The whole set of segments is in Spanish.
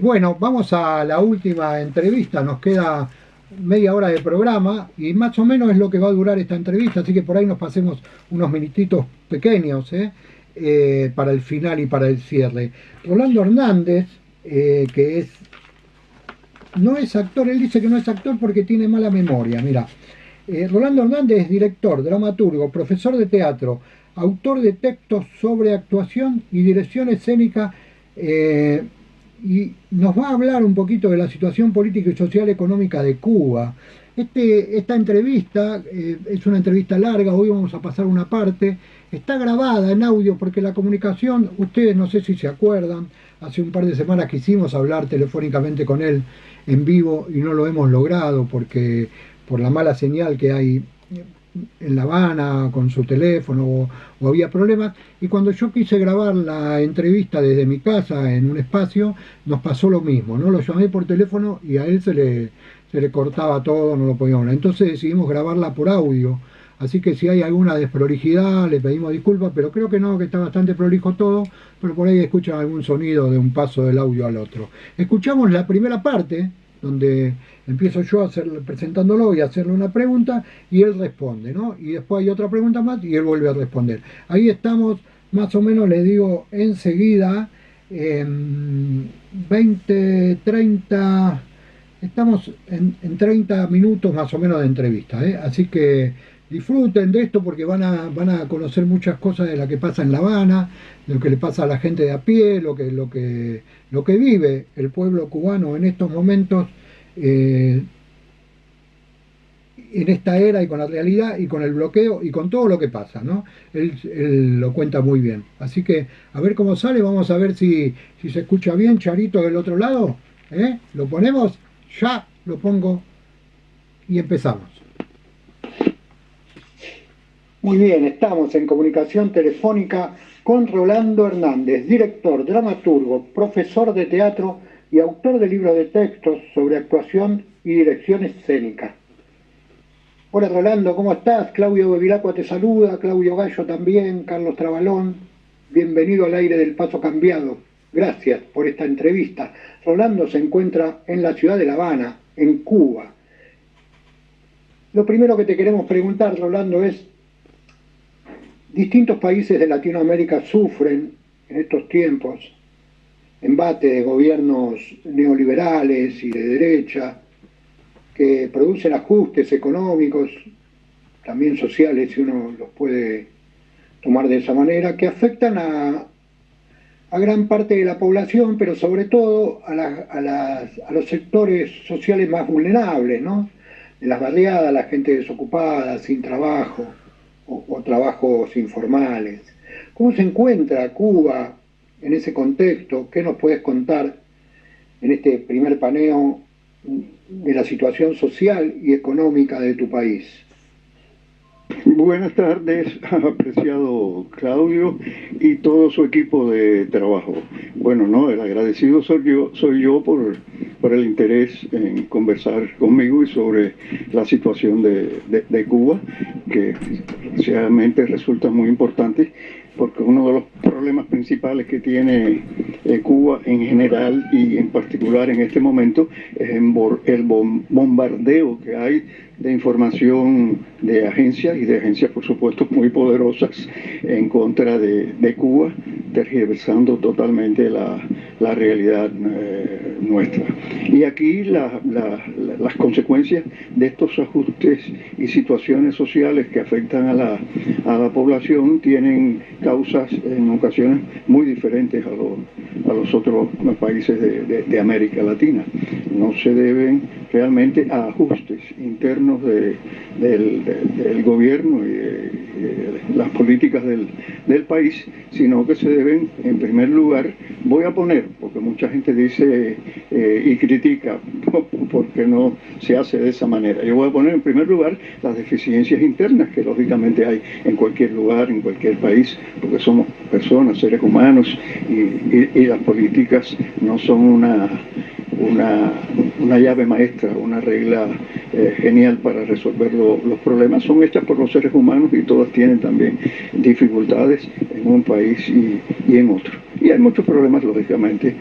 Bueno, vamos a la última entrevista, nos queda media hora de programa y más o menos es lo que va a durar esta entrevista, así que por ahí nos pasemos unos minutitos pequeños para el final y para el cierre. Rolando Hernández, que no es actor, él dice que no es actor porque tiene mala memoria, mira. Rolando Hernández es director, dramaturgo, profesor de teatro, autor de textos sobre actuación y dirección escénica, eh, y nos va a hablar un poquito de la situación política y social económica de Cuba. Esta entrevista es una entrevista larga, hoy vamos a pasar una parte, está grabada en audio porque la comunicación, ustedes no sé si se acuerdan, hace un par de semanas quisimos hablar telefónicamente con él en vivo y no lo hemos logrado porque por la mala señal que hay en La Habana con su teléfono o había problemas. Y cuando yo quise grabar la entrevista desde mi casa en un espacio, nos pasó lo mismo, ¿no? Lo llamé por teléfono y a él se le cortaba todo, no lo podíamos hablar. Entonces decidimos grabarla por audio. Así que si hay alguna desprolijidad, le pedimos disculpas, pero creo que no, que está bastante prolijo todo, pero por ahí escuchan algún sonido de un paso del audio al otro. Escuchamos la primera parte, donde empiezo yo a presentándolo y a hacerle una pregunta y él responde, ¿no? Y después hay otra pregunta más y él vuelve a responder. Ahí estamos, más o menos les digo enseguida, 20, 30, estamos en 30 minutos más o menos de entrevista, ¿eh? Así que disfruten de esto porque van a conocer muchas cosas de lo que pasa en La Habana, de lo que le pasa a la gente de a pie, lo que vive el pueblo cubano en estos momentos, eh, en esta era y con la realidad y con el bloqueo y con todo lo que pasa, ¿no? Él lo cuenta muy bien. Así que a ver cómo sale, vamos a ver si se escucha bien, Charito del otro lado. ¿Eh? Lo ponemos, ya lo pongo y empezamos. Muy bien, estamos en comunicación telefónica con Rolando Hernández, director, dramaturgo, profesor de teatro y autor de libros de textos sobre actuación y dirección escénica. Hola Rolando, ¿cómo estás? Claudio Bevilacqua te saluda, Claudio Gallo también, Carlos Trabalón. Bienvenido al aire del Paso Cambiado. Gracias por esta entrevista. Rolando se encuentra en la ciudad de La Habana, en Cuba. Lo primero que te queremos preguntar, Rolando, es, distintos países de Latinoamérica sufren en estos tiempos embate de gobiernos neoliberales y de derecha que producen ajustes económicos, también sociales, si uno los puede tomar de esa manera, que afectan a gran parte de la población, pero sobre todo a los sectores sociales más vulnerables, ¿no? De las barriadas, la gente desocupada, sin trabajo o trabajos informales. ¿Cómo se encuentra Cuba en ese contexto? ¿Qué nos puedes contar en este primer paneo de la situación social y económica de tu país? Buenas tardes, apreciado Claudio y todo su equipo de trabajo. Bueno, no, el agradecido soy yo por el interés en conversar conmigo y sobre la situación de Cuba, que sinceramente resulta muy importante porque uno de los problemas principales que tiene Cuba en general y en particular en este momento es el bombardeo que hay de información de agencias y de agencias por supuesto muy poderosas en contra de Cuba, tergiversando totalmente la realidad nuestra. Y aquí las consecuencias de estos ajustes y situaciones sociales que afectan a la población tienen causas en ocasiones muy diferentes a los otros países de América Latina. No se deben realmente a ajustes internos del gobierno y de las políticas del país, sino que se deben, en primer lugar, voy a poner, porque mucha gente dice y critica porque no se hace de esa manera. Yo voy a poner en primer lugar las deficiencias internas que lógicamente hay en cualquier lugar, en cualquier país, porque somos personas, seres humanos, y las políticas no son una llave maestra, una regla genial para resolver los problemas. Son hechas por los seres humanos y todas tienen también dificultades en un país y en otro. y hay muchos problemas, lógicamente,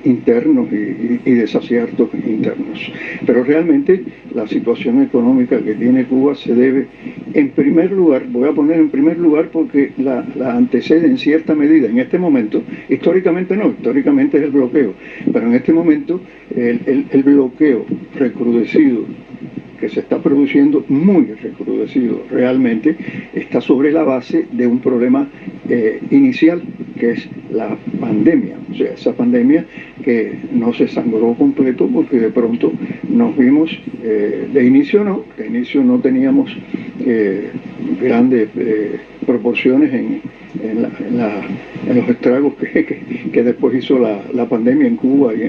internos y desaciertos internos. Pero realmente la situación económica que tiene Cuba se debe, en primer lugar, voy a poner en primer lugar porque la antecede en cierta medida en este momento, históricamente no, históricamente es el bloqueo, pero en este momento el bloqueo recrudecido que se está produciendo, muy recrudecido realmente, está sobre la base de un problema inicial, que es la pandemia. O sea, esa pandemia que no se sangró completo porque de pronto nos vimos, de inicio no teníamos grandes proporciones en los estragos que después hizo la pandemia en Cuba y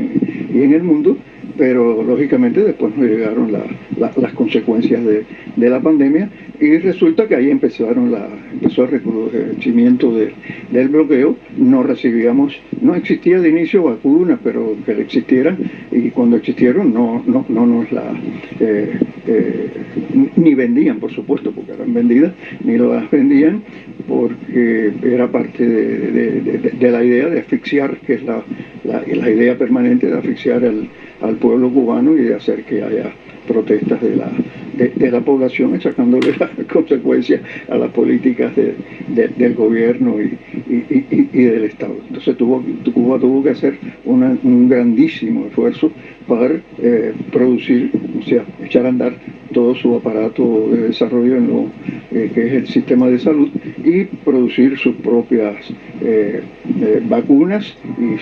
en el mundo, pero lógicamente después nos llegaron las consecuencias de la pandemia y resulta que ahí empezó el recrudecimiento del bloqueo. No existía de inicio vacunas, pero que existieran, y cuando existieron no nos ni vendían, por supuesto, porque eran vendidas, ni las vendían porque era parte de la idea de asfixiar, que es la idea permanente de asfixiar al pueblo cubano y de hacer que haya protestas de la población, achacándole las consecuencias a las políticas del gobierno y del Estado. Entonces Cuba tuvo que hacer un grandísimo esfuerzo para producir, o sea, echar a andar todo su aparato de desarrollo en lo que es el sistema de salud y producir sus propias vacunas y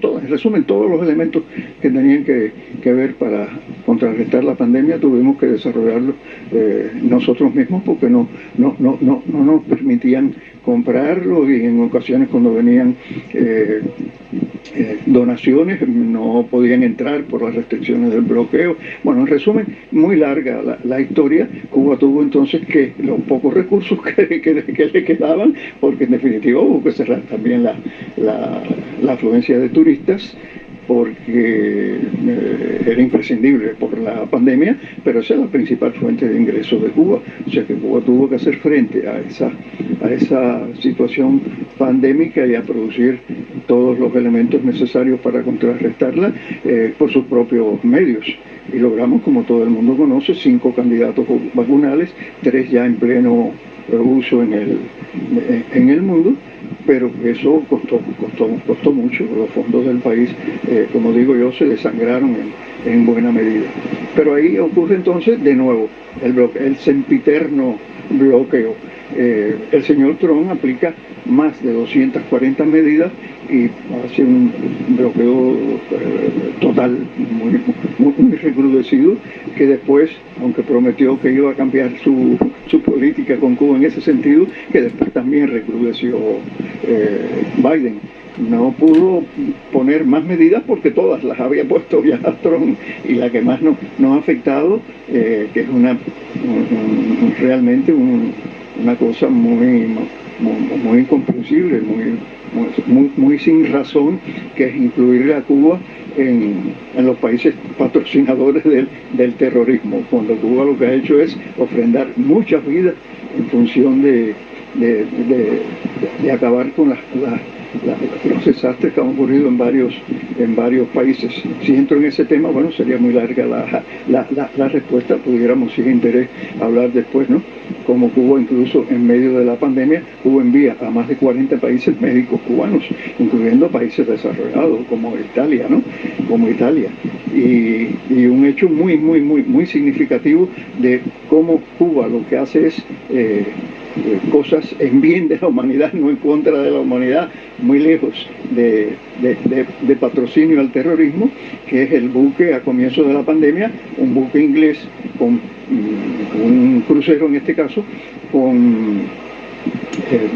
en resumen, todos los elementos que tenían que ver para contrarrestar la pandemia tuvimos que desarrollarlos nosotros mismos porque no nos permitían comprarlo, y en ocasiones cuando venían donaciones no podían entrar por las restricciones del bloqueo. Bueno, en resumen, muy larga la historia. Cuba tuvo entonces que los pocos recursos que le quedaban, porque en definitiva hubo que cerrar también la afluencia de turistas, porque era imprescindible por la pandemia, pero esa es la principal fuente de ingresos de Cuba. O sea que Cuba tuvo que hacer frente a esa situación pandémica y a producir todos los elementos necesarios para contrarrestarla por sus propios medios. Y logramos, como todo el mundo conoce, 5 candidatos vacunales, 3 ya en pleno uso en el mundo, pero eso costó mucho. Los fondos del país, como digo yo, se desangraron en buena medida. Pero ahí ocurre entonces de nuevo el sempiterno bloqueo. El señor Trump aplica más de 240 medidas y hace un bloqueo total muy recrudecido, que después, aunque prometió que iba a cambiar su política con Cuba en ese sentido, que después también recrudeció Biden. No pudo poner más medidas porque todas las había puesto ya Trump, y la que más nos ha afectado, que es realmente una cosa muy incomprensible, muy sin razón, que es incluir a Cuba en los países patrocinadores del terrorismo, cuando Cuba lo que ha hecho es ofrendar muchas vidas en función de acabar con los desastres que han ocurrido en varios países. Si entro en ese tema, bueno, sería muy larga la respuesta, pudiéramos sin interés hablar después, ¿no? Como Cuba, incluso en medio de la pandemia, Cuba envía a más de 40 países médicos cubanos, incluyendo países desarrollados como Italia, ¿no? Como Italia. Y un hecho muy significativo de cómo Cuba lo que hace es cosas en bien de la humanidad, no en contra de la humanidad, muy lejos de patrocinio al terrorismo, que es el buque a comienzo de la pandemia, un buque inglés con un crucero en este caso, con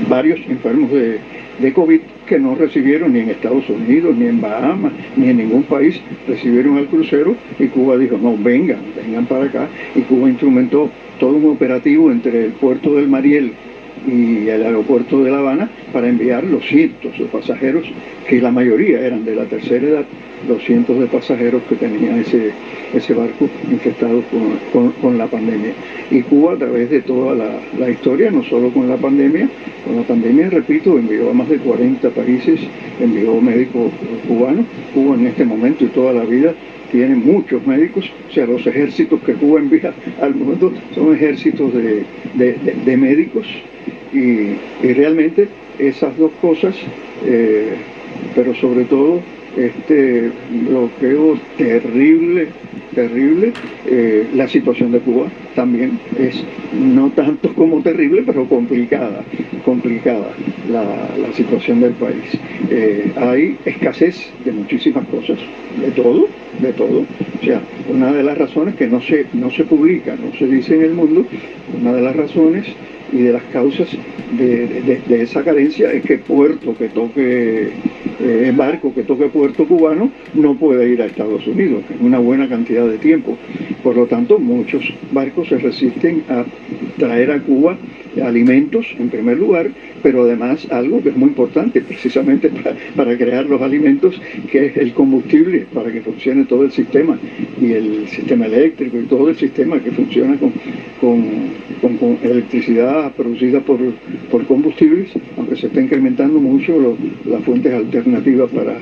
varios enfermos de COVID que no recibieron ni en Estados Unidos, ni en Bahamas, ni en ningún país, recibieron al crucero, y Cuba dijo, no, vengan para acá, y Cuba instrumentó todo un operativo entre el puerto del Mariel y el aeropuerto de La Habana para enviar los cientos de pasajeros, que la mayoría eran de la tercera edad, los cientos de pasajeros que tenía ese barco infectado con la pandemia. Y Cuba, a través de toda la historia, no solo con la pandemia, repito, envió a más de 40 países, envió médicos cubanos. Cuba en este momento y toda la vida tiene muchos médicos, o sea, los ejércitos que Cuba envía al mundo son ejércitos de médicos, y realmente esas dos cosas, pero sobre todo bloqueo terrible, la situación de Cuba también es no tanto como terrible, pero complicada la situación del país. Hay escasez de muchísimas cosas, de todo. O sea, una de las razones que no se publica, no se dice en el mundo, una de las razones y de las causas de esa carencia es que barco que toque puerto cubano no puede ir a Estados Unidos en una buena cantidad de tiempo. Por lo tanto, muchos barcos se resisten a traer a Cuba alimentos en primer lugar, pero además algo que es muy importante precisamente para crear los alimentos, que es el combustible para que funcione todo el sistema, y el sistema eléctrico y todo el sistema que funciona con electricidad producida por combustibles, aunque se está incrementando mucho las fuentes alternativas para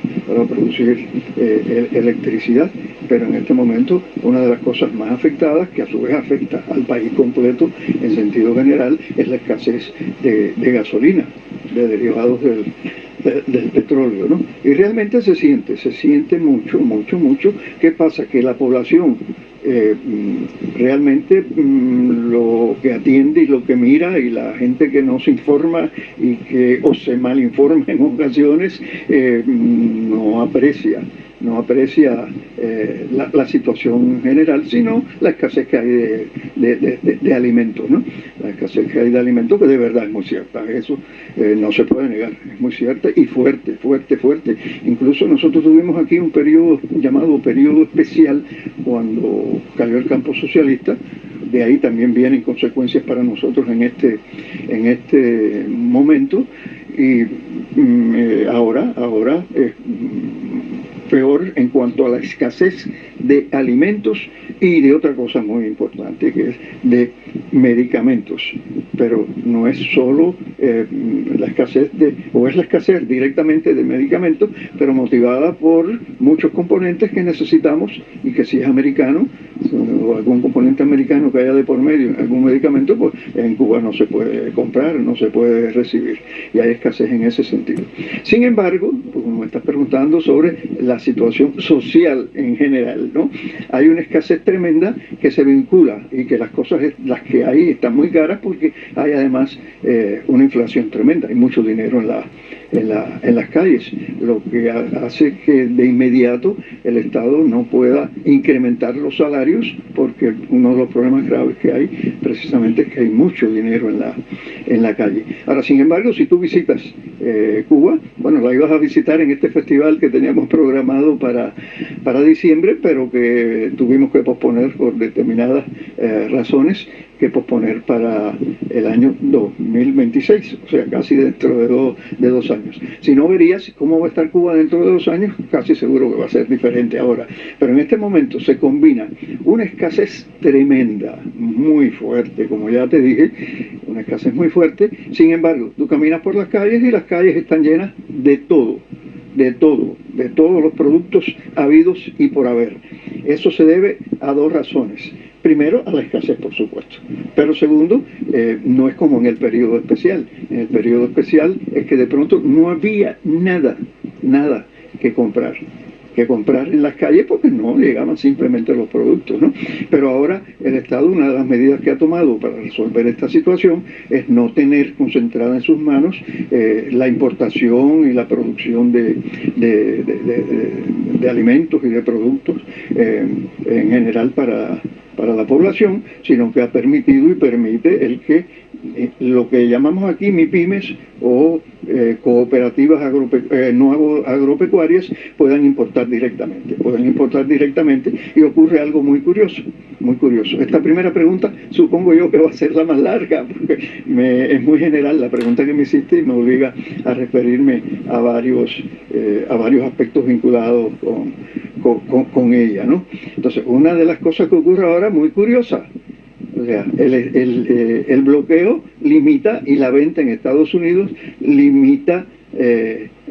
producir electricidad. Pero en este momento una de las cosas más afectadas, que a su vez afecta al país completo en sentido general, es la escasez de gasolina, de derivados del petróleo, ¿no? Y realmente se siente mucho. ¿Qué pasa? Que la población realmente lo que atiende y lo que mira, y la gente que no se informa o se malinforma en ocasiones, no aprecia la situación general, sino la escasez que hay de alimentos, ¿no? La escasez que hay de alimentos, que de verdad es muy cierta, eso no se puede negar, es muy cierta y fuerte. Incluso nosotros tuvimos aquí un periodo llamado periodo especial cuando cayó el campo socialista. De ahí también vienen consecuencias para nosotros en este momento, y ahora es peor en cuanto a la escasez de alimentos y de otra cosa muy importante, que es de medicamentos. Pero no es solo la escasez es la escasez directamente de medicamentos, pero motivada por muchos componentes que necesitamos, y que si es americano o algún componente americano que haya de por medio en algún medicamento, pues en Cuba no se puede comprar, no se puede recibir, y hay escasez en ese sentido. Sin embargo, pues me estás preguntando sobre la situación social en general, ¿no? Hay una escasez tremenda que se vincula, y que las que hay están muy caras, porque hay además una inflación tremenda, hay mucho dinero en las calles, lo que hace que de inmediato el Estado no pueda incrementar los salarios, porque uno de los problemas graves que hay precisamente es que hay mucho dinero en la calle. Ahora, sin embargo, si tú visitas Cuba, bueno, la ibas a visitar en este festival que teníamos programado para diciembre, pero que tuvimos que posponer por determinadas razones, para el año 2026, o sea, casi dentro de 2 años. Si no, verías cómo va a estar Cuba dentro de 2 años, casi seguro que va a ser diferente ahora. Pero en este momento se combina una escasez tremenda, muy fuerte, como ya te dije, una escasez muy fuerte. Sin embargo, tú caminas por las calles y las calles están llenas de todos los productos habidos y por haber. Eso se debe a 2 razones. Primero, a la escasez, por supuesto. Pero segundo, no es como en el periodo especial. En el periodo especial es que de pronto no había nada que comprar en las calles, porque no llegaban simplemente los productos, ¿no? Pero ahora el Estado, una de las medidas que ha tomado para resolver esta situación, es no tener concentrada en sus manos la importación y la producción de alimentos y de productos en general para la población, sino que ha permitido y permite el que lo que llamamos aquí MIPYMES o cooperativas agropecuarias puedan importar directamente y ocurre algo muy curioso, muy curioso. Esta primera pregunta supongo yo que va a ser la más larga porque es muy general la pregunta que me hiciste y me obliga a referirme a varios aspectos vinculados con ella, ¿no? Entonces, una de las cosas que ocurre ahora muy curiosa. O sea, el bloqueo limita, y la venta en Estados Unidos limita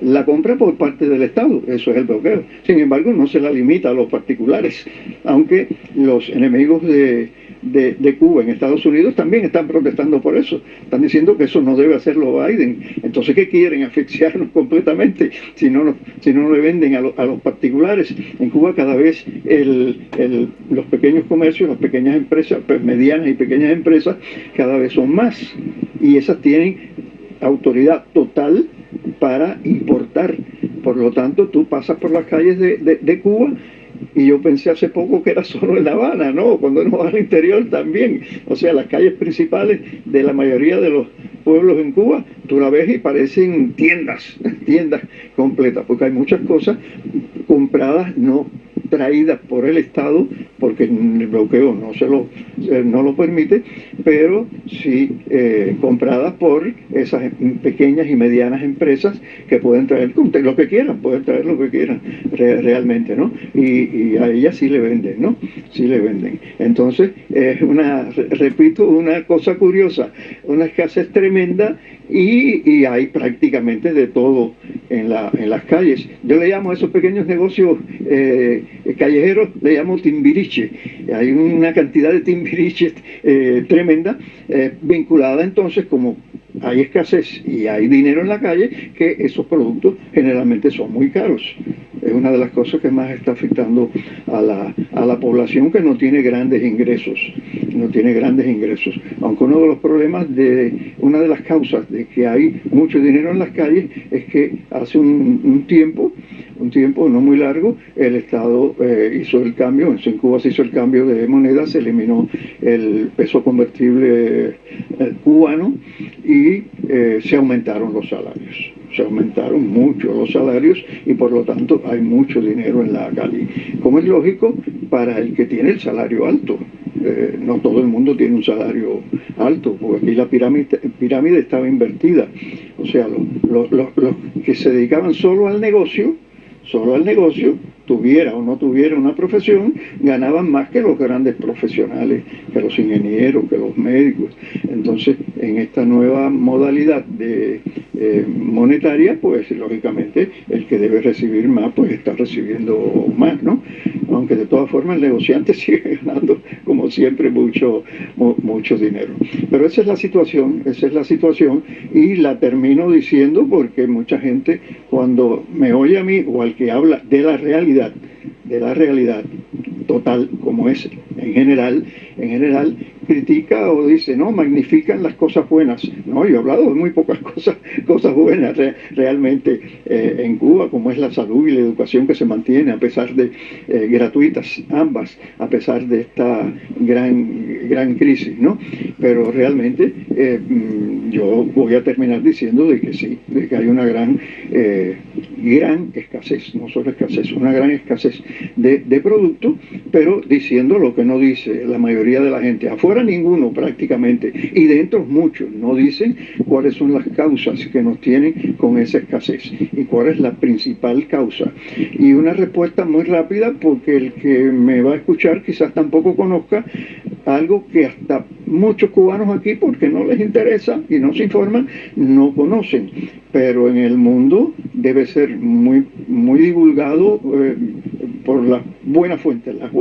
la compra por parte del Estado. Eso es el bloqueo. Sin embargo, no se la limita a los particulares, aunque los enemigos de Cuba en Estados Unidos también están protestando por eso. Están diciendo que eso no debe hacerlo Biden. Entonces, ¿qué quieren? Asfixiarnos completamente si no le venden a los particulares. En Cuba cada vez los pequeños comercios, las pequeñas empresas, pues, medianas y pequeñas empresas, cada vez son más. Y esas tienen autoridad total para importar. Por lo tanto, tú pasas por las calles de Cuba, y yo pensé hace poco que era solo en La Habana, ¿no? Cuando uno va al interior también. O sea, las calles principales de la mayoría de los pueblos en Cuba, tú la ves y parecen tiendas completas, porque hay muchas cosas compradas, no traídas por el Estado, porque el bloqueo no lo permite, pero sí compradas por esas pequeñas y medianas empresas que pueden traer lo que quieran, realmente, ¿no? Y a ellas sí le venden, ¿no? Sí le venden. Entonces, es repito, una cosa curiosa, una escasez tremenda, y hay prácticamente de todo en las calles. Yo le llamo a esos pequeños negocios callejeros, le llamo timbiriche. Hay una cantidad de timbiriches tremenda, vinculada entonces, como hay escasez y hay dinero en la calle, que esos productos generalmente son muy caros. Es una de las cosas que más está afectando a la población, que no tiene grandes ingresos. Aunque uno de los problemas, una de las causas de que hay mucho dinero en las calles, es que hace un tiempo no muy largo, el Estado hizo el cambio. En Cuba se hizo el cambio de moneda, se eliminó el peso convertible cubano, y se aumentaron los salarios. Se aumentaron mucho los salarios, y por lo tanto hay mucho dinero en la calle. Como es lógico, para el que tiene el salario alto. No todo el mundo tiene un salario alto, porque aquí la pirámide estaba invertida. O sea, los que se dedicaban solo al negocio, tuviera o no tuviera una profesión, ganaban más que los grandes profesionales, que los ingenieros, que los médicos. Entonces, en esta nueva modalidad monetaria, pues lógicamente el que debe recibir más, pues está recibiendo más, ¿no? Aunque de todas formas el negociante sigue ganando, como siempre, mucho dinero. Pero esa es la situación, y la termino diciendo porque mucha gente, cuando me oye a mí o al que habla de la realidad total, como es en general, critica o dice, no, magnifican las cosas buenas. No, yo he hablado de muy pocas cosas buenas realmente en Cuba, como es la salud y la educación, que se mantiene a pesar de gratuitas ambas, a pesar de esta gran crisis, ¿no? Pero realmente yo voy a terminar diciendo de que sí, de que hay una gran escasez, no solo escasez, una gran escasez de productos, pero diciendo lo que no dice la mayoría de la gente. Afuera ninguno prácticamente, y dentro muchos no dicen cuáles son las causas que nos tienen con esa escasez y cuál es la principal causa. Y una respuesta muy rápida, porque el que me va a escuchar quizás tampoco conozca algo que hasta muchos cubanos aquí, porque no les interesa y no se informan, no conocen. Pero en el mundo debe ser muy divulgado por las buenas fuentes, las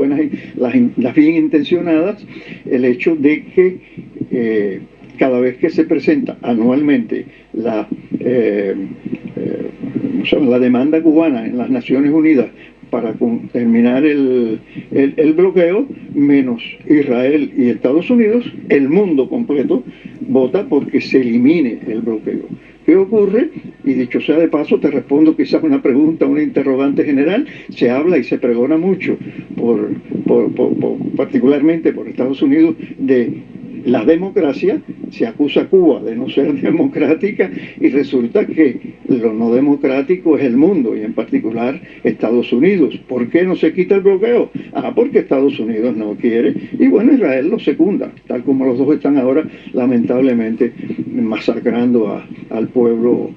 bien intencionadas, el hecho de que cada vez que se presenta anualmente la demanda cubana en las Naciones Unidas para terminar el bloqueo, menos Israel y Estados Unidos, el mundo completo vota porque se elimine el bloqueo. ¿Qué ocurre? Y dicho sea de paso, te respondo quizás una pregunta, una interrogante general. Se habla y se pregona mucho, particularmente por Estados Unidos, de la democracia, se acusa a Cuba de no ser democrática y resulta que lo no democrático es el mundo y en particular Estados Unidos. ¿Por qué no se quita el bloqueo? Porque Estados Unidos no quiere y bueno, Israel lo secunda, tal como los dos están ahora lamentablemente masacrando al pueblo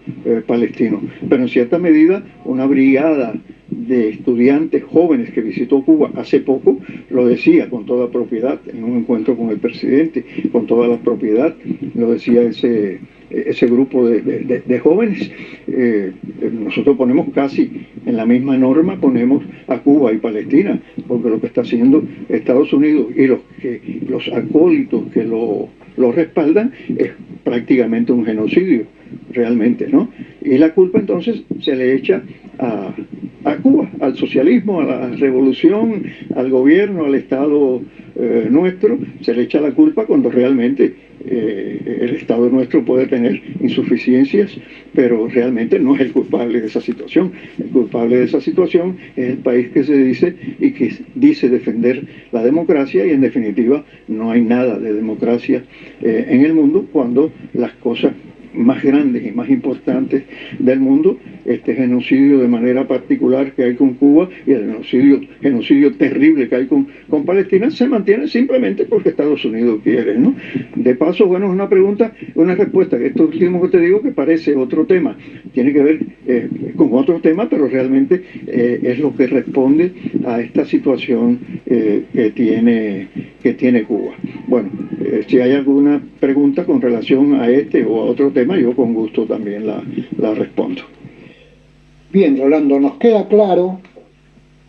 palestino. Pero en cierta medida una brigada de estudiantes jóvenes que visitó Cuba hace poco, lo decía con toda propiedad, en un encuentro con el presidente, con toda la propiedad, lo decía ese grupo de jóvenes. Nosotros ponemos casi en la misma norma, ponemos a Cuba y Palestina, porque lo que está haciendo Estados Unidos y los acólitos que lo respaldan es prácticamente un genocidio, realmente, ¿no? Y la culpa entonces se le echa a Cuba, al socialismo, a la revolución, al gobierno, al Estado nuestro, se le echa la culpa cuando realmente el Estado nuestro puede tener insuficiencias, pero realmente no es el culpable de esa situación. El culpable de esa situación es el país que se dice y que dice defender la democracia y en definitiva no hay nada de democracia en el mundo cuando las cosas más grandes y más importantes del mundo, este genocidio de manera particular que hay con Cuba y el genocidio terrible que hay con Palestina, se mantiene simplemente porque Estados Unidos quiere, ¿no? De paso, bueno, es una pregunta, una respuesta, esto último que te digo que parece otro tema, tiene que ver con otro tema, pero realmente es lo que responde a esta situación que tiene Cuba. Bueno, si hay alguna pregunta con relación a este o a otro tema, yo con gusto también la respondo. Bien, Rolando, nos queda claro,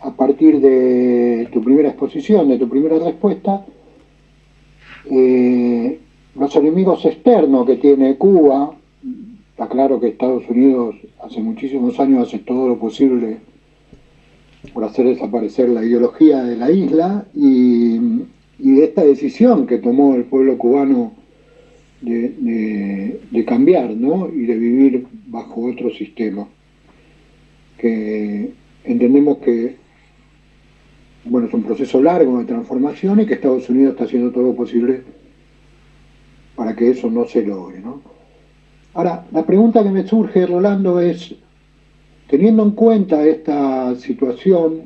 a partir de tu primera exposición, de tu primera respuesta, los enemigos externos que tiene Cuba. Está claro que Estados Unidos hace muchísimos años hace todo lo posible por hacer desaparecer la ideología de la isla y de esta decisión que tomó el pueblo cubano de cambiar, ¿no? Y de vivir bajo otro sistema. Que entendemos que bueno, es un proceso largo de transformación y que Estados Unidos está haciendo todo lo posible para que eso no se logre, ¿no? Ahora, la pregunta que me surge, Rolando, es, teniendo en cuenta esta situación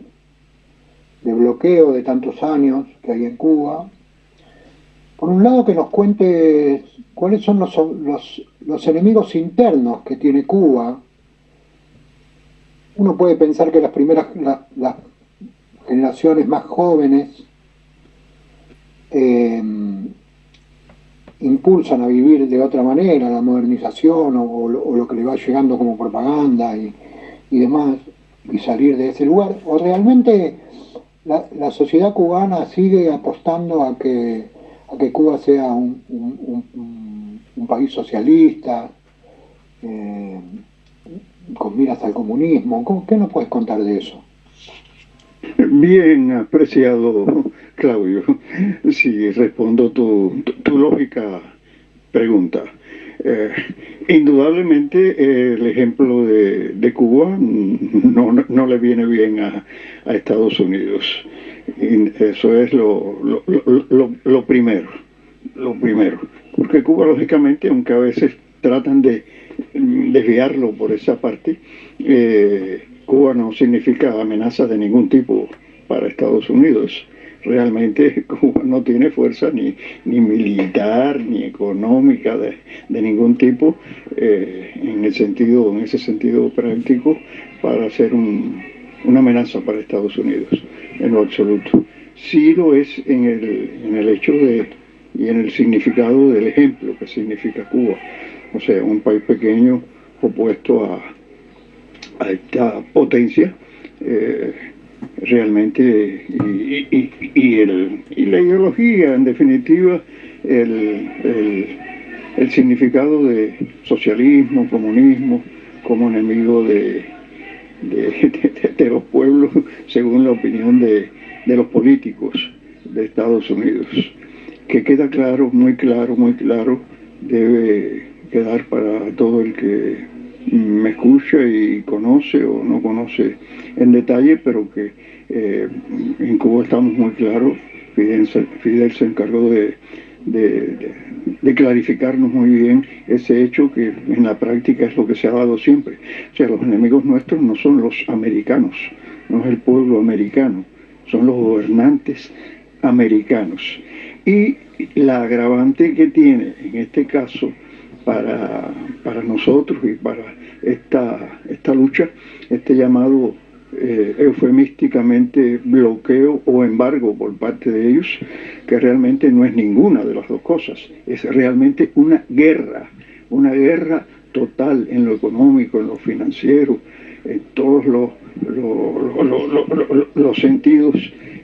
de bloqueo de tantos años que hay en Cuba, por un lado que nos cuentes cuáles son los enemigos internos que tiene Cuba. Uno puede pensar que las generaciones más jóvenes impulsan a vivir de otra manera, la modernización o lo que le va llegando como propaganda y demás, y salir de ese lugar, o realmente la sociedad cubana sigue apostando a que Cuba sea un país socialista, con miras al comunismo. ¿Qué nos puedes contar de eso? Bien apreciado, Claudio. Sí, respondo tu lógica pregunta. Indudablemente el ejemplo de Cuba no le viene bien a Estados Unidos. Y eso es lo primero. Lo primero. Porque Cuba, lógicamente, aunque a veces tratan de desviarlo por esa parte, Cuba no significa amenaza de ningún tipo para Estados Unidos. Realmente Cuba no tiene fuerza ni militar ni económica de ningún tipo en ese sentido práctico para ser una amenaza para Estados Unidos, en lo absoluto. Sí lo es en el hecho y en el significado del ejemplo que significa Cuba. O sea, un país pequeño opuesto a esta potencia, realmente, y la ideología, en definitiva, el significado de socialismo, comunismo, como enemigo de los pueblos, según la opinión de los políticos de Estados Unidos, que queda claro, muy claro, debe quedar para todo el que me escucha y conoce o no conoce en detalle, pero que en Cuba estamos muy claros. Fidel se encargó de de clarificarnos muy bien ese hecho que en la práctica es lo que se ha dado siempre. O sea, los enemigos nuestros no son los americanos, no es el pueblo americano, son los gobernantes americanos. Y la agravante que tiene en este caso para nosotros y para esta lucha, este llamado eufemísticamente bloqueo o embargo por parte de ellos, que realmente no es ninguna de las dos cosas, es realmente una guerra total en lo económico, en lo financiero, en todos los sentidos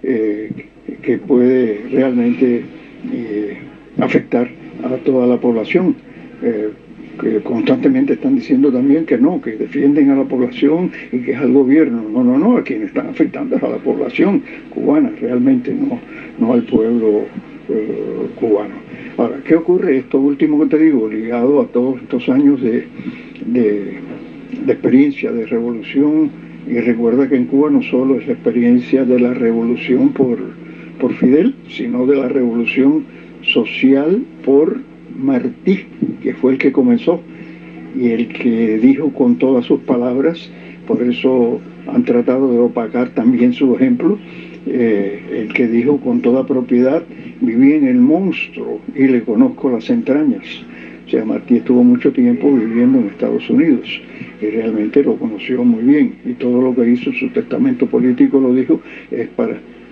que puede realmente afectar a toda la población. Que constantemente están diciendo también que no, que defienden a la población y que es al gobierno. No, a quienes están afectando es a la población cubana, realmente no al pueblo cubano. Ahora, ¿qué ocurre? Esto último que te digo, ligado a todos estos años de experiencia, de revolución, y recuerda que en Cuba no solo es la experiencia de la revolución por Fidel, sino de la revolución social por Martí, que fue el que comenzó y el que dijo con todas sus palabras, por eso han tratado de opacar también su ejemplo, el que dijo con toda propiedad: viví en el monstruo y le conozco las entrañas. O sea, Martí estuvo mucho tiempo viviendo en Estados Unidos y realmente lo conoció muy bien, y todo lo que hizo en su testamento político, lo dijo,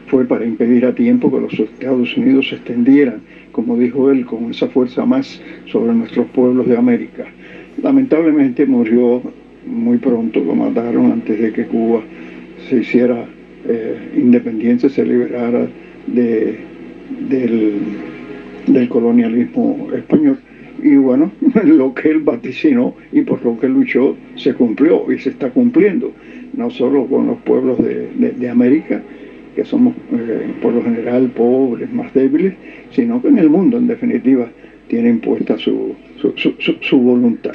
fue para impedir a tiempo que los Estados Unidos se extendieran, como dijo él, con esa fuerza más sobre nuestros pueblos de América. Lamentablemente murió muy pronto, lo mataron antes de que Cuba se hiciera independiente, se liberara del colonialismo español. Y bueno, lo que él vaticinó y por lo que luchó se cumplió y se está cumpliendo, no solo con los pueblos de América, que somos por lo general pobres, más débiles, sino que en el mundo, en definitiva, tiene impuesta su voluntad,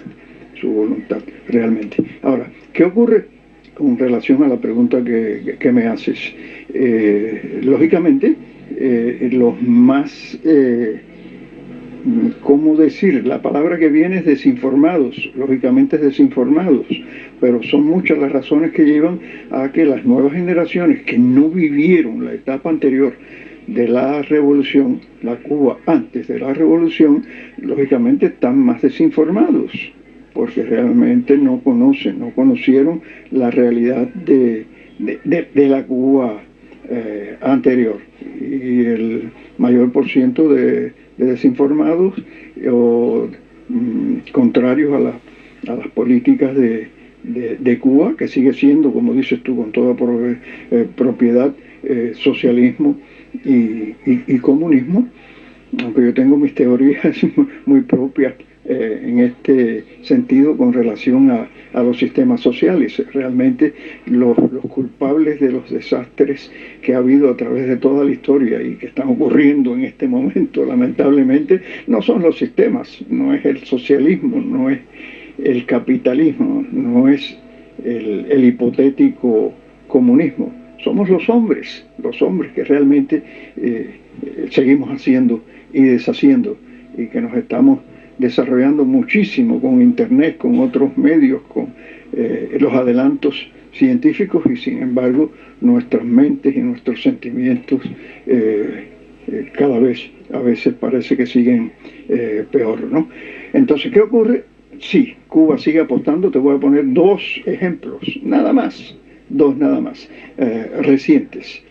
realmente. Ahora, ¿qué ocurre con relación a la pregunta que me haces? Lógicamente, los más... ¿cómo decir? La palabra que viene es desinformados, lógicamente es desinformados, pero son muchas las razones que llevan a que las nuevas generaciones que no vivieron la etapa anterior de la revolución, la Cuba antes de la revolución, lógicamente están más desinformados, porque realmente no conocieron la realidad de la Cuba anterior. Y el mayor por ciento de desinformados o contrarios a las políticas de Cuba, que sigue siendo, como dices tú, con toda propiedad, socialismo y comunismo, aunque yo tengo mis teorías muy propias en este sentido con relación a los sistemas sociales. Realmente los culpables de los desastres que ha habido a través de toda la historia y que están ocurriendo en este momento, lamentablemente, no son los sistemas, no es el socialismo, no es el capitalismo, no es el hipotético comunismo. Somos los hombres que realmente seguimos haciendo y deshaciendo, y que nos estamos desarrollando muchísimo con internet, con otros medios, con los adelantos científicos, y sin embargo nuestras mentes y nuestros sentimientos cada vez, a veces parece que siguen peor, ¿no? Entonces, ¿qué ocurre? Sí, Cuba sigue apostando. Te voy a poner dos ejemplos, nada más, recientes.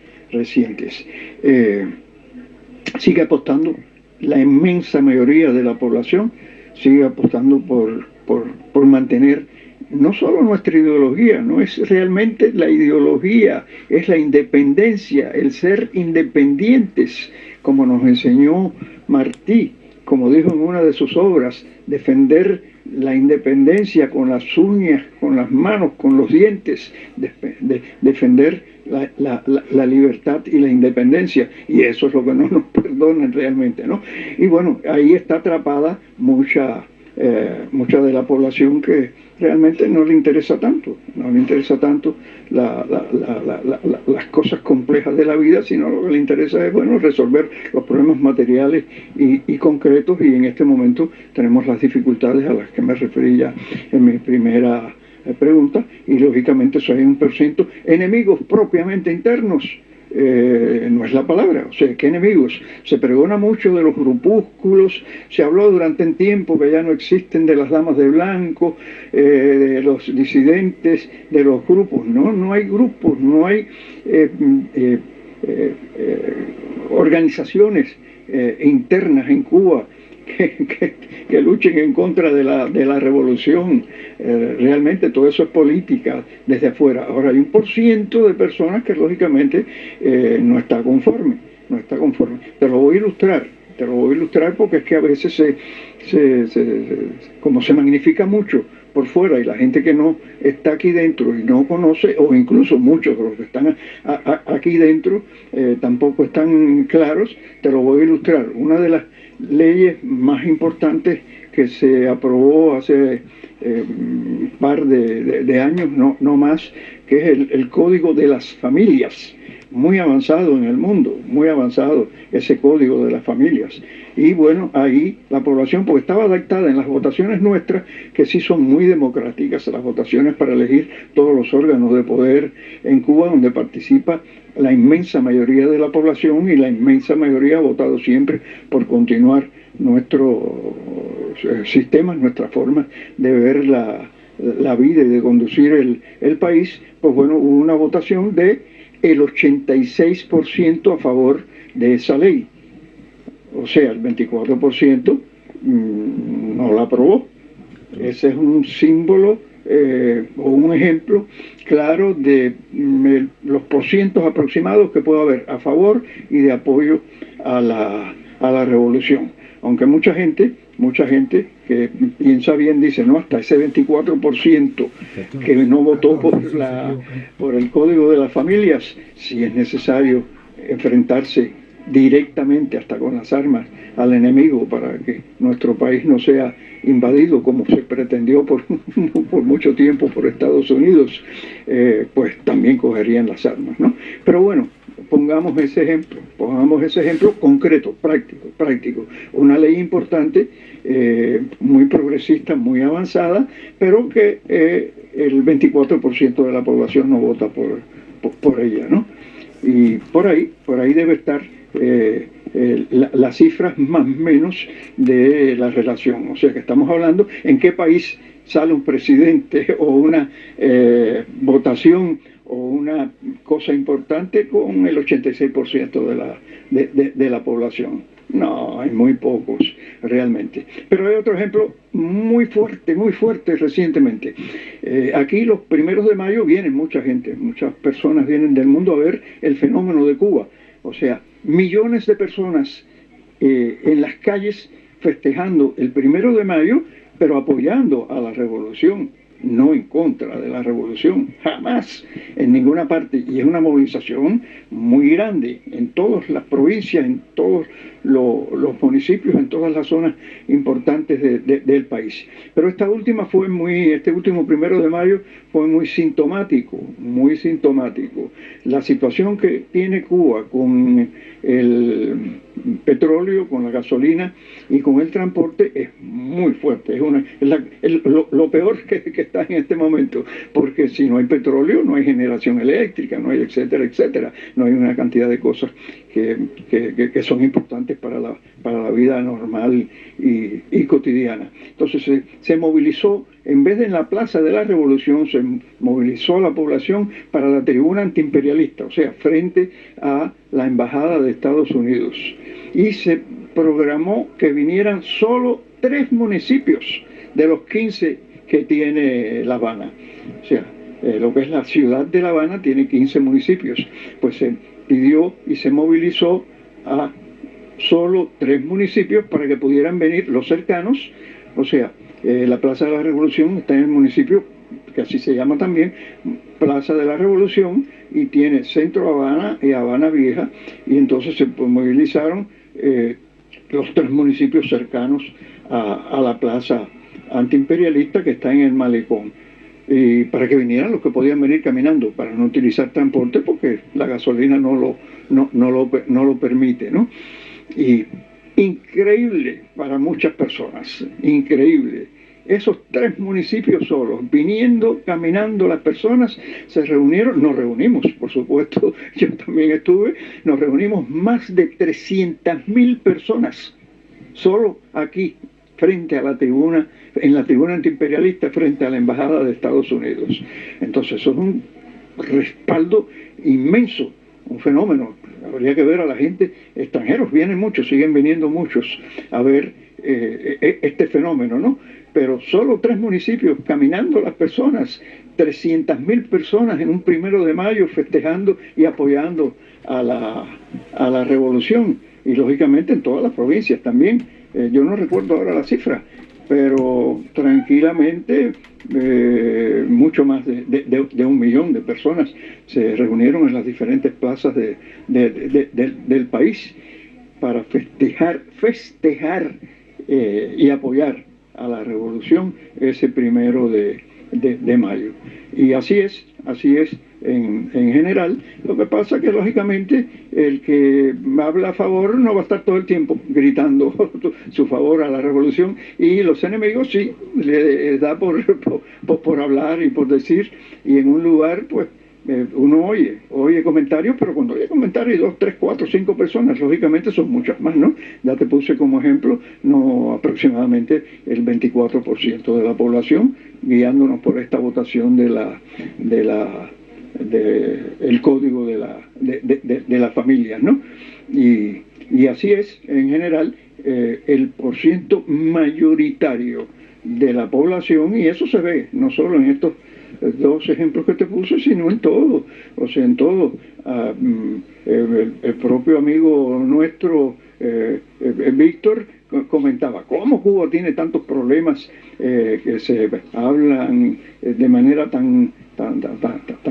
Sigue apostando, la inmensa mayoría de la población sigue apostando por mantener no solo nuestra ideología, no es realmente la ideología, es la independencia, el ser independientes, como nos enseñó Martí, como dijo en una de sus obras, defender la independencia con las uñas, con las manos, con los dientes, defender la libertad y la independencia, y eso es lo que no nos perdonan realmente, ¿no? Y bueno, ahí está atrapada mucha de la población que realmente no le interesa tanto las cosas complejas de la vida, sino lo que le interesa es, bueno, resolver los problemas materiales y concretos, y en este momento tenemos las dificultades a las que me referí ya en mi primera pregunta, y lógicamente eso hay un por ciento. Enemigos propiamente internos, no es la palabra, o sea, ¿qué enemigos? Se pregona mucho de los grupúsculos, se habló durante un tiempo que ya no existen, de las damas de blanco, de los disidentes, de los grupos. No hay grupos, no hay organizaciones internas en Cuba que luchen en contra de la revolución. Realmente todo eso es política desde afuera. Ahora hay un por ciento de personas que lógicamente no está conforme, no está conforme. Te lo voy a ilustrar porque es que a veces como se magnifica mucho por fuera, y la gente que no está aquí dentro y no conoce, o incluso muchos de los que están aquí dentro tampoco están claros, te lo voy a ilustrar. Una de las leyes más importantes que se aprobó hace un par de años, no más, que es el Código de las Familias, muy avanzado en el mundo, muy avanzado ese Código de las Familias. Y bueno, ahí la población, porque estaba adaptada en las votaciones nuestras, que sí son muy democráticas, las votaciones para elegir todos los órganos de poder en Cuba, donde participa la inmensa mayoría de la población, y la inmensa mayoría ha votado siempre por continuar nuestro sistema, nuestra forma de ver la vida y de conducir el país. Pues bueno, hubo una votación de el 86% a favor de esa ley. O sea, el 24% no la aprobó. Ese es un símbolo o un ejemplo claro de los porcientos aproximados que puede haber a favor y de apoyo a la revolución. Aunque mucha gente que piensa bien dice, no, hasta ese 24% que no votó por el Código de las Familias, si es necesario enfrentarse directamente hasta con las armas al enemigo para que nuestro país no sea invadido como se pretendió por mucho tiempo por Estados Unidos, pues también cogerían las armas, ¿no? Pero bueno, pongamos ese ejemplo concreto, práctico. Una ley importante, muy progresista, muy avanzada, pero que el 24% de la población no vota por ella, ¿no? Y por ahí debe estar las cifras más o menos de la relación. O sea que estamos hablando en qué país sale un presidente o una votación o una cosa importante con el 86% de la población. No, hay muy pocos realmente. Pero hay otro ejemplo muy fuerte recientemente. Aquí los 1 de mayo vienen mucha gente, muchas personas vienen del mundo a ver el fenómeno de Cuba. O sea, millones de personas en las calles festejando el 1 de mayo, pero apoyando a la revolución, no en contra de la revolución, jamás, en ninguna parte. Y es una movilización muy grande en todas las provincias, en todos los municipios, en todas las zonas importantes del país. Pero este último 1 de mayo fue muy sintomático, muy sintomático. La situación que tiene Cuba con el petróleo, con la gasolina y con el transporte es muy fuerte. Es lo peor que está en este momento, porque si no hay petróleo no hay generación eléctrica, no hay etcétera, no hay una cantidad de cosas que son importantes para la vida normal y cotidiana. Entonces se movilizó, en vez de en la Plaza de la Revolución, se movilizó a la población para la tribuna antiimperialista, o sea, frente a la Embajada de Estados Unidos. Y se programó que vinieran solo 3 municipios de los 15 que tiene La Habana. O sea, lo que es la ciudad de La Habana tiene 15 municipios. Pues se pidió y se movilizó a solo 3 municipios para que pudieran venir los cercanos. O sea, la Plaza de la Revolución está en el municipio, que así se llama también, Plaza de la Revolución, y tiene Centro Habana y Habana Vieja, y entonces se movilizaron los 3 municipios cercanos a la plaza antiimperialista que está en el Malecón. y para que vinieran los que podían venir caminando, para no utilizar transporte porque la gasolina no lo permite, ¿no? Y increíble para muchas personas, increíble. Esos 3 municipios solos, viniendo, caminando las personas, se reunieron, nos reunimos, por supuesto, yo también estuve, nos reunimos más de 300.000 personas, solo aquí, frente a la tribuna, en la tribuna antiimperialista, frente a la Embajada de Estados Unidos. Entonces, eso es un respaldo inmenso, un fenómeno. Habría que ver a la gente, extranjeros vienen muchos, siguen viniendo muchos a ver este fenómeno, ¿no? Pero solo 3 municipios, caminando las personas, 300.000 personas en un 1 de mayo festejando y apoyando a la revolución, y lógicamente en todas las provincias también. Yo no recuerdo ahora la cifra, pero tranquilamente mucho más de 1 millón de personas se reunieron en las diferentes plazas del país para festejar y apoyar a la revolución ese 1 de mayo. Y así es en general. Lo que pasa es que lógicamente el que habla a favor no va a estar todo el tiempo gritando su favor a la revolución, y los enemigos sí, le da por hablar y por decir, y en un lugar pues uno oye comentarios, pero cuando oye comentarios 2, 3, 4, 5 personas, lógicamente son muchas más, ¿no? Ya te puse como ejemplo, no aproximadamente el 24% de la población, guiándonos por esta votación el código de las familias, ¿no? Y así es, en general, el porciento mayoritario de la población, y eso se ve no solo en estos 2 ejemplos que te puse, sino en todo, o sea, en todo. El propio amigo nuestro, Víctor, comentaba cómo Cuba tiene tantos problemas que se hablan de manera tan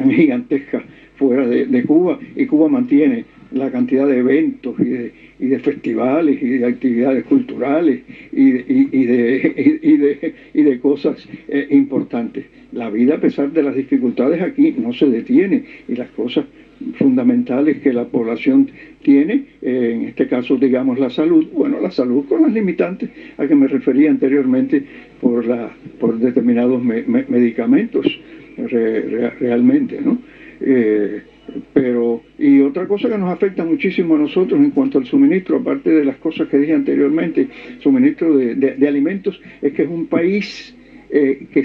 gigantesca fuera de Cuba, y Cuba mantiene la cantidad de eventos y de festivales y de actividades culturales y de cosas importantes. La vida, a pesar de las dificultades aquí, no se detiene, y las cosas fundamentales que la población tiene, en este caso digamos la salud, bueno, la salud con las limitantes a que me refería anteriormente por determinados medicamentos realmente, ¿no? Y otra cosa que nos afecta muchísimo a nosotros en cuanto al suministro, aparte de las cosas que dije anteriormente, suministro de alimentos, es que es un país que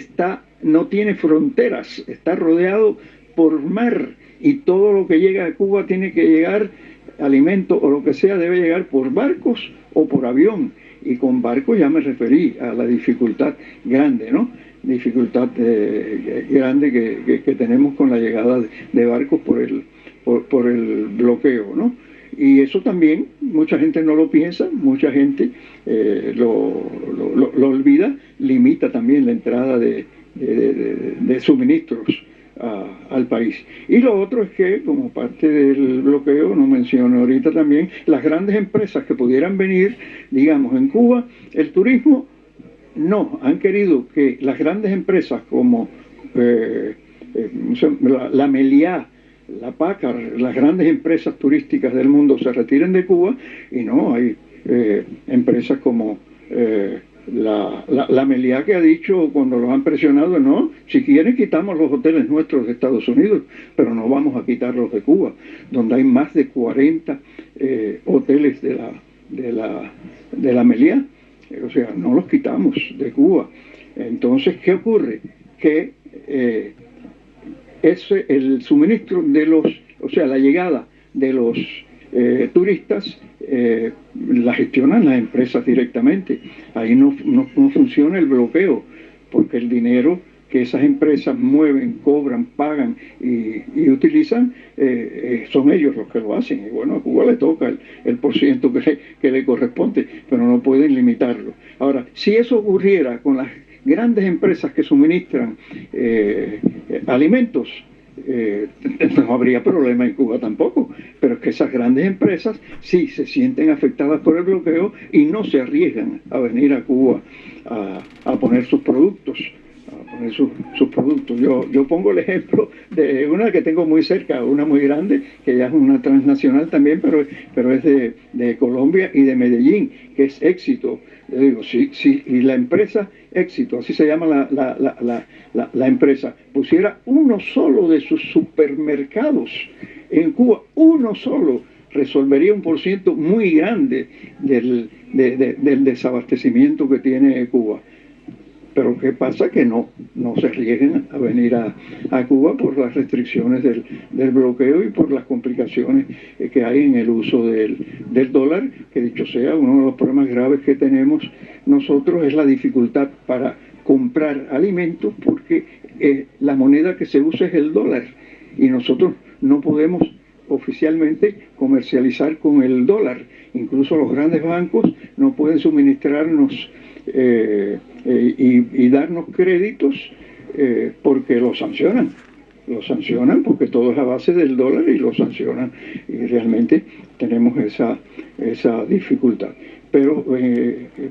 no tiene fronteras, está rodeado por mar, y todo lo que llega a Cuba tiene que llegar, alimento o lo que sea, debe llegar por barcos o por avión. Y con barcos ya me referí a la dificultad grande, ¿no? Dificultad grande que tenemos con la llegada de barcos por el bloqueo, ¿no? Y eso también mucha gente no lo piensa, mucha gente lo olvida, limita también la entrada de suministros al país. Y lo otro es que, como parte del bloqueo, no menciono ahorita también, las grandes empresas que pudieran venir, digamos, en Cuba, el turismo, no, han querido que las grandes empresas como la Meliá, la Packard, las grandes empresas turísticas del mundo se retiren de Cuba, y no, hay empresas como la Meliá, que ha dicho cuando los han presionado, no, si quieren quitamos los hoteles nuestros de Estados Unidos, pero no vamos a quitarlos de Cuba, donde hay más de 40 hoteles de la Meliá. O sea, no los quitamos de Cuba. Entonces, ¿qué ocurre? Que el suministro o sea, la llegada de los turistas la gestionan las empresas directamente. Ahí no funciona el bloqueo, porque el dinero que esas empresas mueven, cobran, pagan y utilizan, son ellos los que lo hacen. Y bueno, a Cuba le toca el porciento que le corresponde, pero no pueden limitarlo. Ahora, si eso ocurriera con las grandes empresas que suministran alimentos, no habría problema en Cuba tampoco, pero es que esas grandes empresas sí se sienten afectadas por el bloqueo y no se arriesgan a venir a Cuba a poner sus productos, poner sus productos. Yo pongo el ejemplo de una que tengo muy cerca, una muy grande, que ya es una transnacional también, pero es de Colombia y de Medellín, que es Éxito. Yo digo, sí, y la empresa Éxito, así se llama la empresa, pusiera uno solo de sus supermercados en Cuba, uno solo, resolvería un porciento muy grande del desabastecimiento que tiene Cuba. Pero ¿qué pasa? Que no se arriesguen a venir a Cuba por las restricciones del bloqueo y por las complicaciones que hay en el uso del dólar, que dicho sea, uno de los problemas graves que tenemos nosotros es la dificultad para comprar alimentos porque la moneda que se usa es el dólar y nosotros no podemos oficialmente comercializar con el dólar. Incluso los grandes bancos no pueden suministrarnos y darnos créditos porque los sancionan. Lo sancionan porque todo es a base del dólar y lo sancionan. Y realmente tenemos esa dificultad. Pero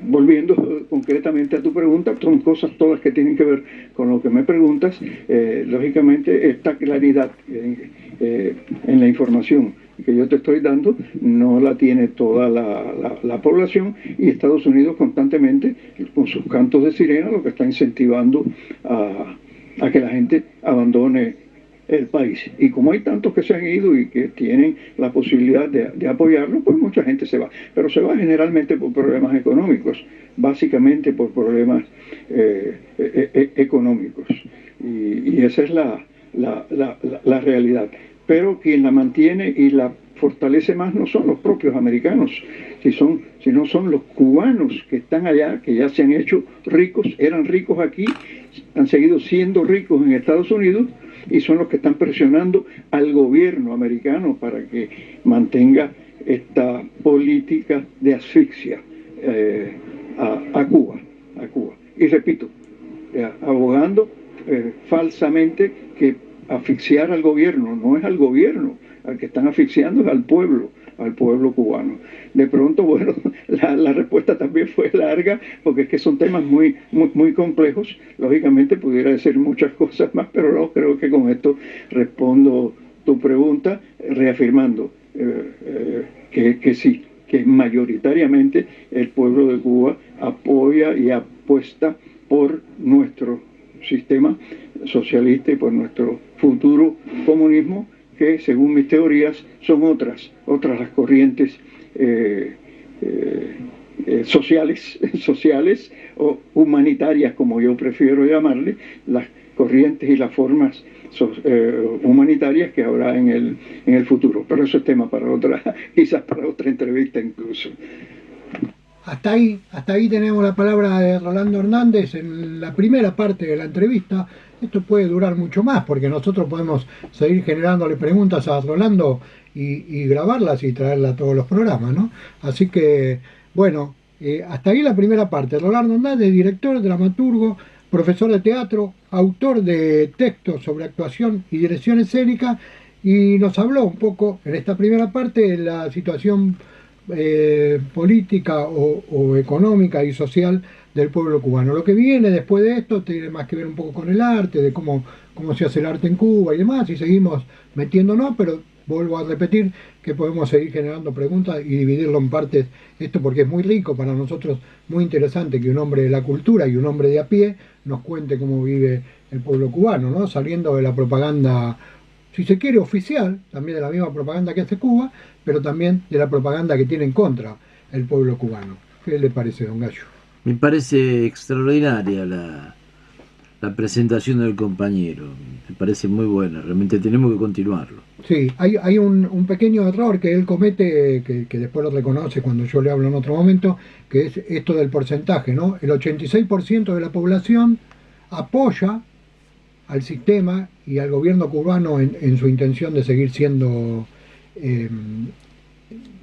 volviendo concretamente a tu pregunta, son cosas todas que tienen que ver con lo que me preguntas. Lógicamente, esta claridad en la información que yo te estoy dando no la tiene toda la población y Estados Unidos constantemente, con sus cantos de sirena, lo que está incentivando a que la gente abandone el país. Y como hay tantos que se han ido y que tienen la posibilidad de apoyarlo, pues mucha gente se va. Pero se va generalmente por problemas económicos, básicamente por problemas económicos. Y esa es la realidad. Pero quien la mantiene y la fortalece más no son los propios americanos, sino son los cubanos que están allá, que ya se han hecho ricos, eran ricos aquí, han seguido siendo ricos en Estados Unidos y son los que están presionando al gobierno americano para que mantenga esta política de asfixia a Cuba. Y repito, abogando falsamente que asfixiar al gobierno, no es al gobierno, al que están asfixiando es al pueblo cubano. De pronto, bueno, la respuesta también fue larga, porque es que son temas muy complejos. Lógicamente pudiera decir muchas cosas más, pero no, creo que con esto respondo tu pregunta, reafirmando que sí, que mayoritariamente el pueblo de Cuba apoya y apuesta por nuestro sistema socialista y por nuestro futuro comunismo, que según mis teorías son otras las corrientes sociales o humanitarias, como yo prefiero llamarle, las corrientes y las formas humanitarias que habrá en el futuro. Pero eso es tema para quizás para otra entrevista incluso. Hasta ahí tenemos la palabra de Rolando Hernández en la primera parte de la entrevista. Esto puede durar mucho más porque nosotros podemos seguir generándole preguntas a Rolando y grabarlas y traerlas a todos los programas, ¿no? Así que, bueno, hasta ahí la primera parte. Rolando Hernández, director, dramaturgo, profesor de teatro, autor de textos sobre actuación y dirección escénica, y nos habló un poco en esta primera parte de la situación política o económica y social del pueblo cubano. Lo que viene después de esto tiene más que ver un poco con el arte, de cómo se hace el arte en Cuba y demás, y seguimos metiéndonos, pero vuelvo a repetir que podemos seguir generando preguntas y dividirlo en partes, esto porque es muy rico para nosotros, muy interesante que un hombre de la cultura y un hombre de a pie nos cuente cómo vive el pueblo cubano, ¿no? Saliendo de la propaganda, si se quiere, oficial, también de la misma propaganda que hace Cuba, pero también de la propaganda que tiene en contra el pueblo cubano. ¿Qué le parece, don Gallo? Me parece extraordinaria la presentación del compañero. Me parece muy buena. Realmente tenemos que continuarlo. Sí, hay un pequeño error que él comete, que después lo reconoce cuando yo le hablo en otro momento, que es esto del porcentaje, ¿no? El 86% de la población apoya al sistema y al gobierno cubano en su intención de seguir siendo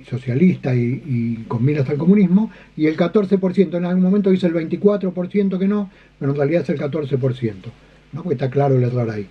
socialista y con miras al comunismo, y el 14%, en algún momento dice el 24% que no, pero en realidad es el 14%, ¿no? Porque está claro el error ahí.